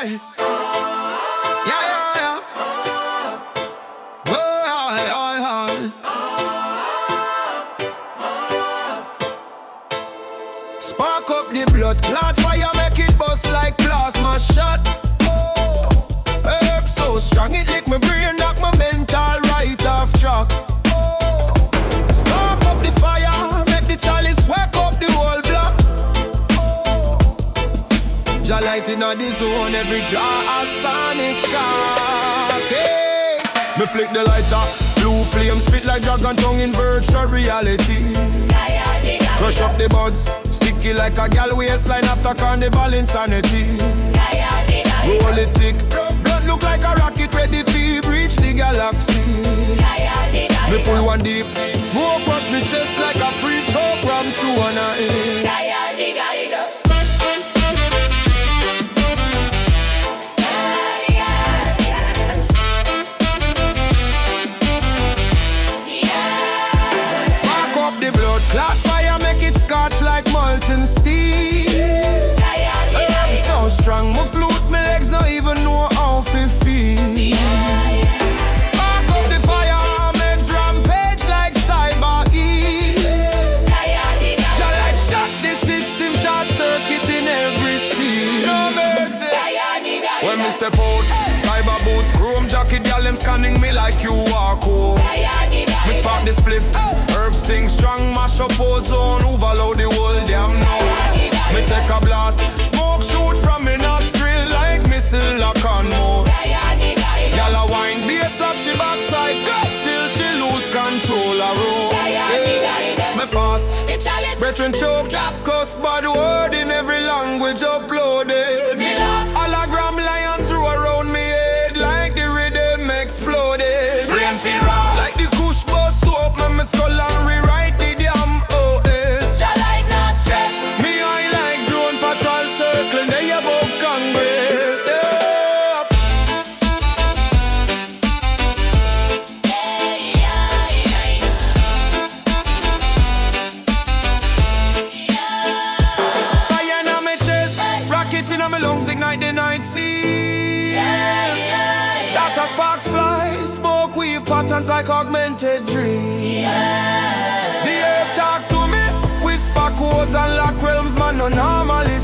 boy. Yeah, yeah, yeah. Spark up the blood clot fire, make it bust like plasma shot. Herb so strong, it lick my brain, knock my mental right off track. Spark up the fire, make the chalice wake up the whole block. Jah Light inna the zone, every jar a sonic shock. Hey, me flick the lighter, blue flame spit like dragon tongue in virtual reality. Crush up the buds, sticky like a gal waistline after carnival insanity. Roll it thick, blood look like a rocket ready to reach the galaxy. Me pull one deep, smoke wash me chest like a free choke ram through an eye. Spark up the blood clot fire, make it scorch like molten steel. I'm so strong, my flute, my legs don't even know how to feel. Spark up the fire, makes rampage like cyber eel. Jah Light shot the system, short circuit in every steel. No mercy. When me step out, cyber boots, chrome jacket, y'all them scanning me like you are cool. Me spark the spliff, herbs sting strong, mash up ozone, overload the whole damn now. Me take a blast, smoke shoot from me nostril like missile lock on more. Y'all a wine, bass slap she backside, till she lose control a roll. Me pass, brethren choke, cuss bad word in every language uploaded. Hologram lions roar around me head like the rhythm exploded. Rain feel rock like the kush bus soap, me skull and rewrite the damn OS. Jah Light no stress. Me eye like drone patrol circle, they above Congress. Fire in my chest, rocket in my lungs, ignite the night sea. Data sparks fly, smoke weave patterns like augmented dream. The herb talk to me, whisper codes and lock realms, man no normally